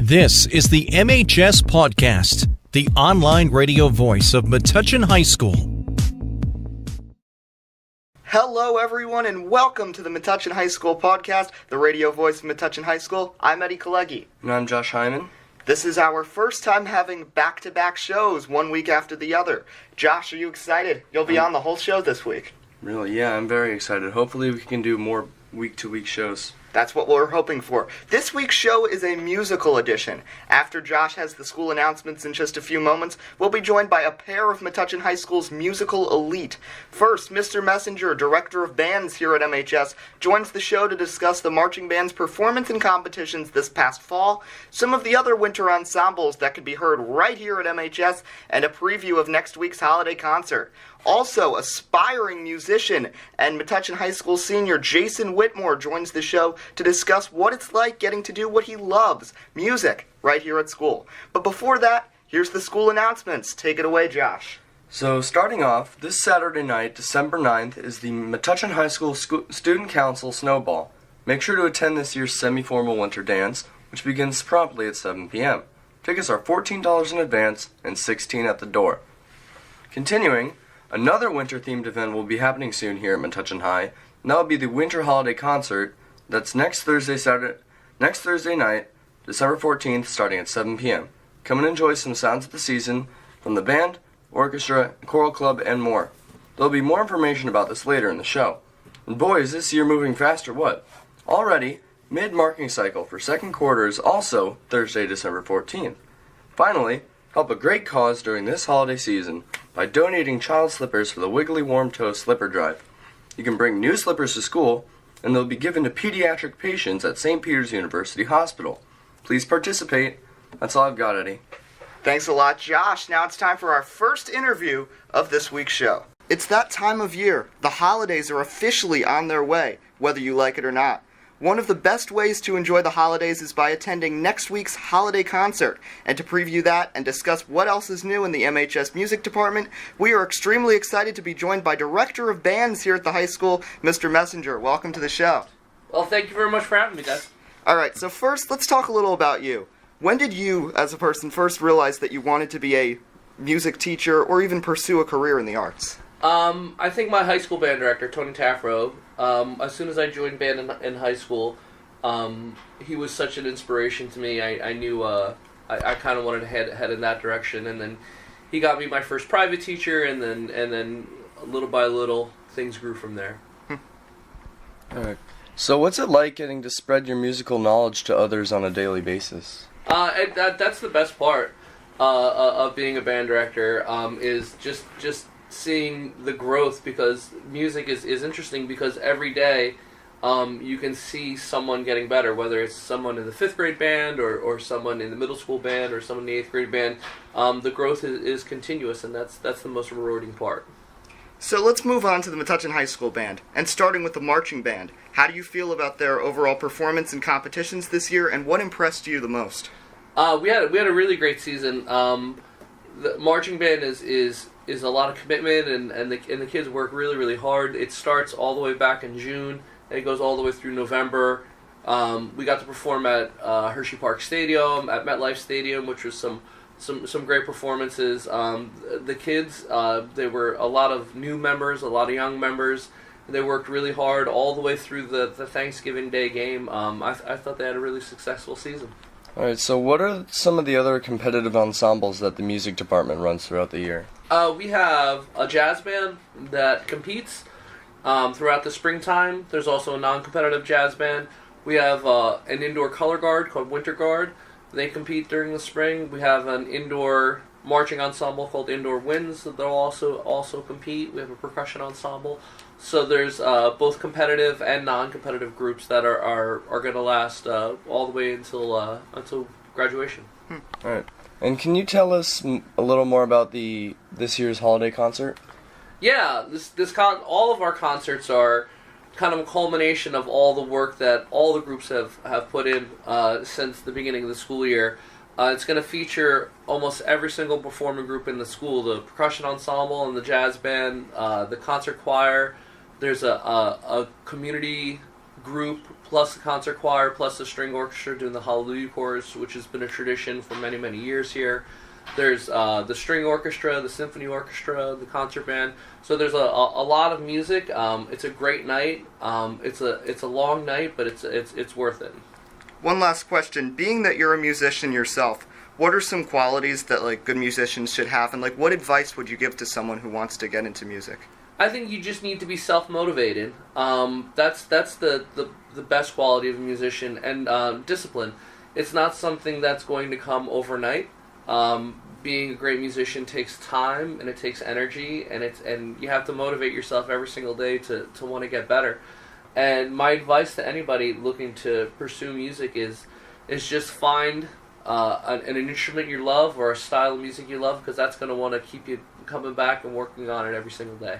This is the MHS Pawdcast, the online radio voice of Metuchen High School. Hello, everyone, and welcome to the Metuchen High School Podcast, the radio voice of Metuchen High School. I'm Eddie Kalegi. And I'm Josh Hyman. This is our first time having back-to-back shows, one week after the other. Josh, are you excited? You'll be on the whole show this week. Really, yeah, I'm very excited. Hopefully we can do more week-to-week shows. That's what we're hoping for. This week's show is a musical edition. After Josh has the school announcements in just a few moments, we'll be joined by a pair of Metuchen High School's musical elite. First, Mr. Messenger, Director of Bands here at MHS, joins the show to discuss the marching band's performance in competitions this past fall, some of the other winter ensembles that could be heard right here at MHS, and a preview of next week's holiday concert. Also, aspiring musician and Metuchen High School senior Jason Whitmore joins the show to discuss what it's like getting to do what he loves, music, right here at school. But before that, here's the school announcements. Take it away, Josh. So, starting off, this Saturday night, December 9th, is the Metuchen High School Student Council Snowball. Make sure to attend this year's semi-formal winter dance, which begins promptly at 7 p.m. Tickets are $14 in advance and $16 at the door. Continuing, another winter-themed event will be happening soon here at Metuchen High, and that will be the Winter Holiday Concert. That's next Thursday night, December 14th, starting at 7 p.m. Come and enjoy some sounds of the season from the band, orchestra, choral club, and more. There'll be more information about this later in the show. And boy, is this year moving fast or what? Already, mid-marking cycle for second quarter is also Thursday, December 14th. Finally, help a great cause during this holiday season by donating child slippers for the Wiggly Warm Toe Slipper Drive. You can bring new slippers to school, and they'll be given to pediatric patients at St. Peter's University Hospital. Please participate. That's all I've got, Eddie. Thanks a lot, Josh. Now it's time for our first interview of this week's show. It's that time of year. The holidays are officially on their way, whether you like it or not. One of the best ways to enjoy the holidays is by attending next week's holiday concert. And to preview that and discuss what else is new in the MHS Music Department, we are extremely excited to be joined by Director of Bands here at the high school, Mr. Messenger. Welcome to the show. Well, thank you very much for having me, guys. All right, so first, let's talk a little about you. When did you, as a person, first realize that you wanted to be a music teacher or even pursue a career in the arts? I think my high school band director, Tony Taffro, as soon as I joined band in high school, he was such an inspiration to me. I knew I kind of wanted to head in that direction, and then he got me my first private teacher, and then little by little things grew from there. All right. So what's it like getting to spread your musical knowledge to others on a daily basis? That's the best part of being a band director, is just seeing the growth, because music is interesting, because every day you can see someone getting better, whether it's someone in the 5th grade band or someone in the middle school band or someone in the 8th grade band. The growth is continuous, and that's the most rewarding part. So let's move on to the Metuchen High School Band, and starting with the marching band. How do you feel about their overall performance in competitions this year, and what impressed you the most? We had a really great season. The marching band is a lot of commitment, and the kids work really, really hard. It starts all the way back in June, and it goes all the way through November. We got to perform at Hershey Park Stadium, at MetLife Stadium, which was some great performances. The kids, they were a lot of new members, a lot of young members. They worked really hard all the way through the Thanksgiving Day game. I thought they had a really successful season. All right, so what are some of the other competitive ensembles that the music department runs throughout the year? We have a jazz band that competes throughout the springtime. There's also a non-competitive jazz band. We have an indoor color guard called Winter Guard. They compete during the spring. We have an indoor marching ensemble called Indoor Winds that they'll also compete. We have a percussion ensemble. So there's both competitive and non-competitive groups that are going to last all the way until graduation. All right. And can you tell us a little more about this year's holiday concert? Yeah, all of our concerts are kind of a culmination of all the work that all the groups have put in since the beginning of the school year. It's going to feature almost every single performing group in the school: the percussion ensemble and the jazz band, the concert choir. There's a community group, plus the concert choir, plus the string orchestra doing the Hallelujah chorus, which has been a tradition for many, many years here. There's the string orchestra, the symphony orchestra, the concert band. So there's a lot of music. It's a great night. It's a long night, but it's worth it. One last question. Being that you're a musician yourself, what are some qualities that like good musicians should have, and like what advice would you give to someone who wants to get into music? I think you just need to be self-motivated. That's the best quality of a musician, and discipline. It's not something that's going to come overnight. Being a great musician takes time and it takes energy, and you have to motivate yourself every single day to want to get better. And my advice to anybody looking to pursue music is just find an instrument you love or a style of music you love, because that's going to want to keep you coming back and working on it every single day.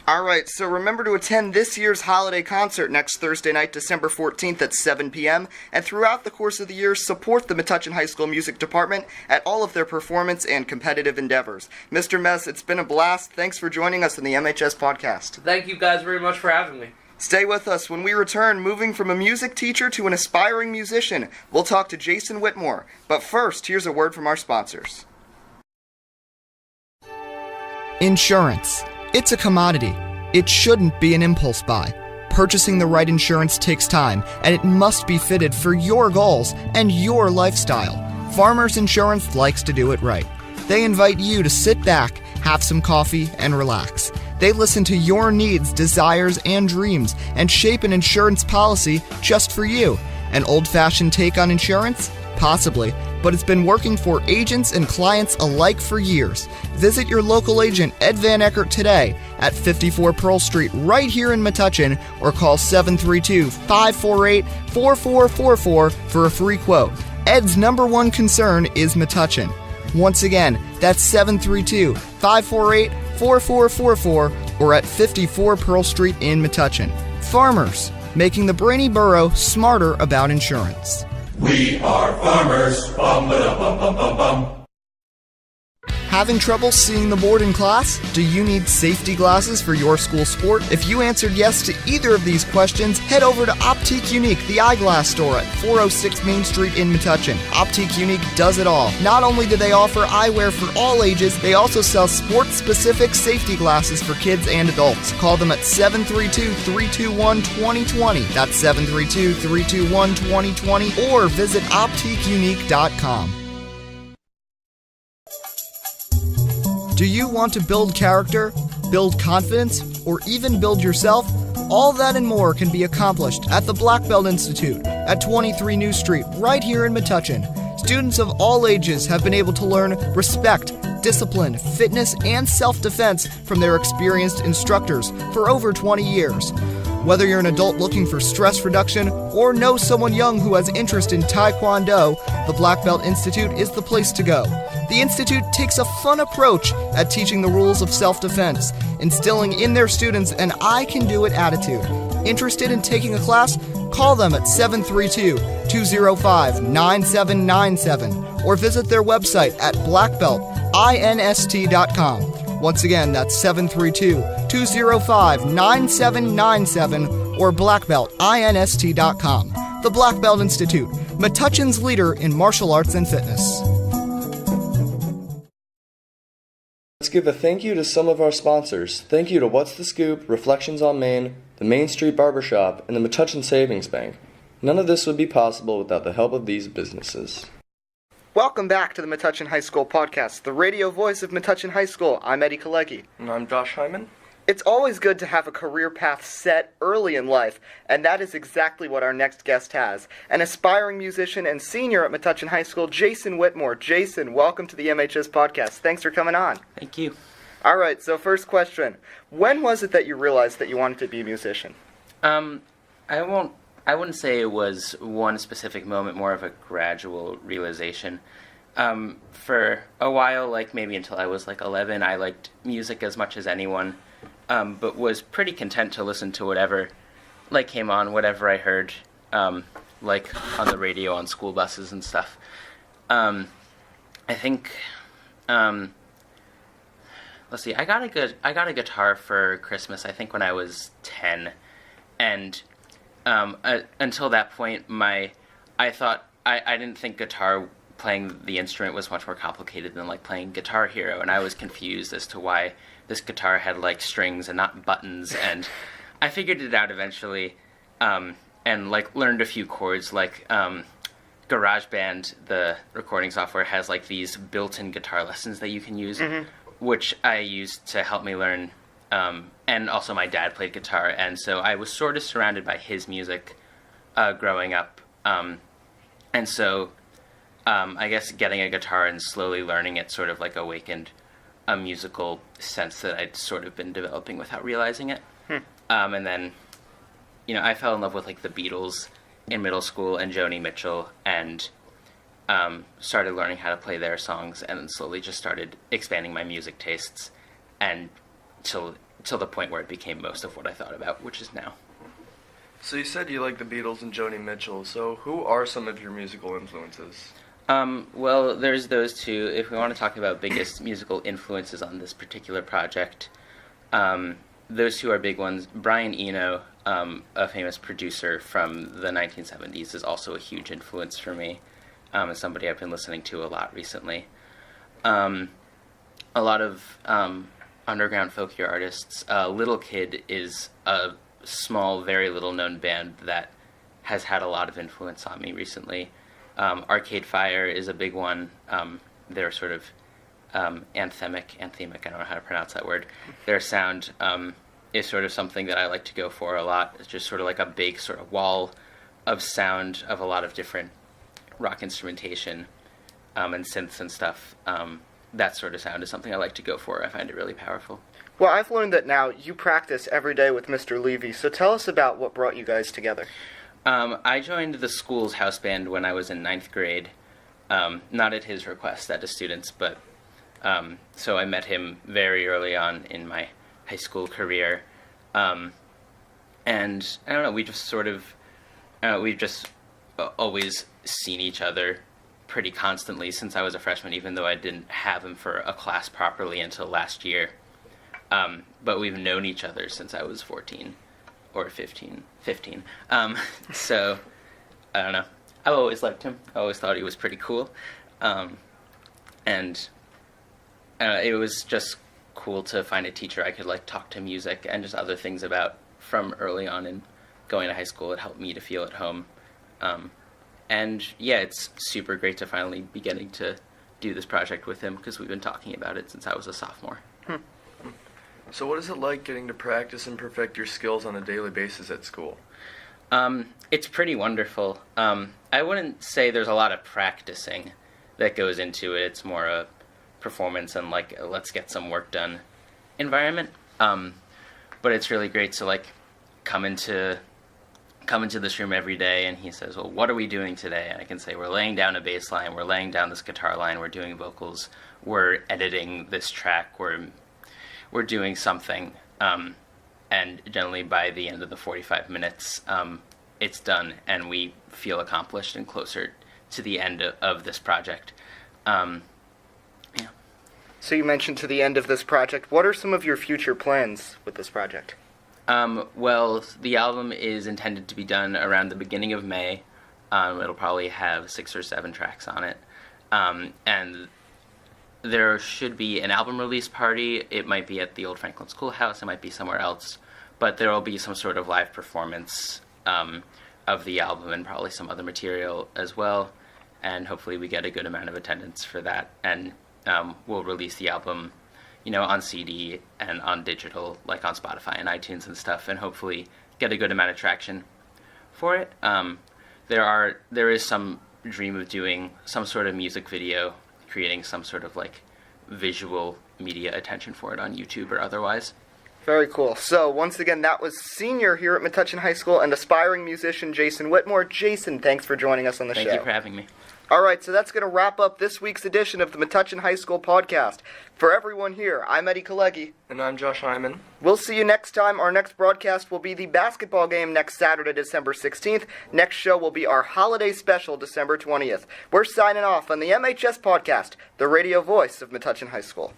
All right, so remember to attend this year's holiday concert next Thursday night, December 14th at 7 p.m., and throughout the course of the year, support the Metuchen High School Music Department at all of their performance and competitive endeavors. Mr. Mess, it's been a blast. Thanks for joining us on the MHS Podcast. Thank you guys very much for having me. Stay with us. When we return, moving from a music teacher to an aspiring musician, we'll talk to Jason Whitmore. But first, here's a word from our sponsors. Insurance. It's a commodity. It shouldn't be an impulse buy. Purchasing the right insurance takes time, and it must be fitted for your goals and your lifestyle. Farmers Insurance likes to do it right. They invite you to sit back, have some coffee, and relax. They listen to your needs, desires, and dreams, and shape an insurance policy just for you. An old-fashioned take on insurance? Possibly, but it's been working for agents and clients alike for years. Visit your local agent, Ed Van Eckert, today at 54 Pearl Street, right here in Metuchen, or call 732-548-4444 for a free quote. Ed's #1 concern is Metuchen. Once again, that's 732-548-4444 or at 54 Pearl Street in Metuchen. Farmers, making the brainy borough smarter about insurance. We are farmers. Bum, ba-dum, bum, bum, bum, bum. Having trouble seeing the board in class? Do you need safety glasses for your school sport? If you answered yes to either of these questions, head over to Optique Unique, the eyeglass store at 406 Main Street in Metuchen. Optique Unique does it all. Not only do they offer eyewear for all ages, they also sell sport-specific safety glasses for kids and adults. Call them at 732-321-2020. That's 732-321-2020, or visit OptiqueUnique.com. Do you want to build character, build confidence, or even build yourself? All that and more can be accomplished at the Black Belt Institute at 23 New Street, right here in Metuchen. Students of all ages have been able to learn respect, discipline, fitness, and self-defense from their experienced instructors for over 20 years. Whether you're an adult looking for stress reduction or know someone young who has interest in Taekwondo, the Black Belt Institute is the place to go. The Institute takes a fun approach at teaching the rules of self-defense, instilling in their students an I-can-do-it attitude. Interested in taking a class? Call them at 732-205-9797 or visit their website at blackbeltinst.com. Once again, that's 732-205-9797 or blackbeltinst.com. The Black Belt Institute, Metuchen's leader in martial arts and fitness. Let's give a thank you to some of our sponsors. Thank you to What's the Scoop, Reflections on Main, the Main Street Barbershop, and the Metuchen Savings Bank. None of this would be possible without the help of these businesses. Welcome back to the Metuchen High School Podcast, the radio voice of Metuchen High School. I'm Eddie Kalecki. And I'm Josh Hyman. It's always good to have a career path set early in life, and that is exactly what our next guest has. An aspiring musician and senior at Metuchen High School, Jason Whitmore. Jason, welcome to the MHS Podcast. Thanks for coming on. Thank you. All right, so first question. When was it that you realized that you wanted to be a musician? I wouldn't say it was one specific moment, more of a gradual realization. For a while, like maybe until I was like 11, I liked music as much as anyone, but was pretty content to listen to whatever like came on, whatever I heard, like on the radio, on school buses and stuff. I think, let's see, I got a guitar for Christmas, I think when I was 10, and until that point, I didn't think guitar playing the instrument was much more complicated than like playing Guitar Hero, and I was confused as to why this guitar had like strings and not buttons, and I figured it out eventually, and like learned a few chords. Like GarageBand, the recording software, has like these built-in guitar lessons that you can use, which I used to help me learn. And also my dad played guitar, and so I was sort of surrounded by his music growing up. And so I guess getting a guitar and slowly learning it sort of like awakened a musical sense that I'd sort of been developing without realizing it. And then, I fell in love with like the Beatles in middle school and Joni Mitchell, and started learning how to play their songs, and then slowly just started expanding my music tastes, and till the point where it became most of what I thought about, which is now. So you said you like the Beatles and Joni Mitchell, so who are some of your musical influences? Well, there's those two. If we want to talk about biggest musical influences on this particular project, those two are big ones. Brian Eno, a famous producer from the 1970s, is also a huge influence for me, and somebody I've been listening to a lot recently. A lot of underground folkier artists. Little Kid is a small, very little-known band that has had a lot of influence on me recently. Arcade Fire is a big one. They're sort of anthemic, I don't know how to pronounce that word. Their sound is sort of something that I like to go for a lot. It's just sort of like a big sort of wall of sound of a lot of different rock instrumentation and synths and stuff. That sort of sound is something I like to go for. I find it really powerful. Well, I've learned that now you practice every day with Mr. Levy, so tell us about what brought you guys together. I joined the school's house band when I was in 9th grade, not at his request, at a student's, but so I met him very early on in my high school career, and I don't know, we just sort of, we've just always seen each other pretty constantly since I was a freshman, even though I didn't have him for a class properly until last year, but we've known each other since I was 14. Or 15. So, I don't know. I've always liked him. I always thought he was pretty cool. And it was just cool to find a teacher I could, like, talk to music and just other things about from early on in going to high school. It helped me to feel at home. And, yeah, it's super great to finally be getting to do this project with him, because we've been talking about it since I was a sophomore. So what is it like getting to practice and perfect your skills on a daily basis at school? It's pretty wonderful. I wouldn't say there's a lot of practicing that goes into it. It's more a performance and, like, let's get some work done environment. But it's really great to, like, come into this room every day, and he says, well, what are we doing today? And I can say, we're laying down a bass line, we're laying down this guitar line, we're doing vocals, we're editing this track, we're doing something, and generally by the end of the 45 minutes, it's done, and we feel accomplished and closer to the end of this project. Yeah. So you mentioned to the end of this project. What are some of your future plans with this project? Well, the album is intended to be done around the beginning of May. It'll probably have 6 or 7 tracks on it. And there should be an album release party. It might be at the old Franklin Schoolhouse. It might be somewhere else. But there will be some sort of live performance of the album and probably some other material as well. And hopefully we get a good amount of attendance for that. And we'll release the album, on CD and on digital, like on Spotify and iTunes and stuff, and hopefully get a good amount of traction for it. There is some dream of doing some sort of music video, creating some sort of, like, visual media attention for it on YouTube or otherwise. Very cool. So, once again, that was senior here at Metuchen High School and aspiring musician Jason Whitmore. Jason, thanks for joining us on the show. Thank you for having me. All right, so that's going to wrap up this week's edition of the Metuchen High School podcast. For everyone here, I'm Eddie Kalegi. And I'm Josh Hyman. We'll see you next time. Our next broadcast will be the basketball game next Saturday, December 16th. Next show will be our holiday special, December 20th. We're signing off on the MHS Pawdcast, the radio voice of Metuchen High School.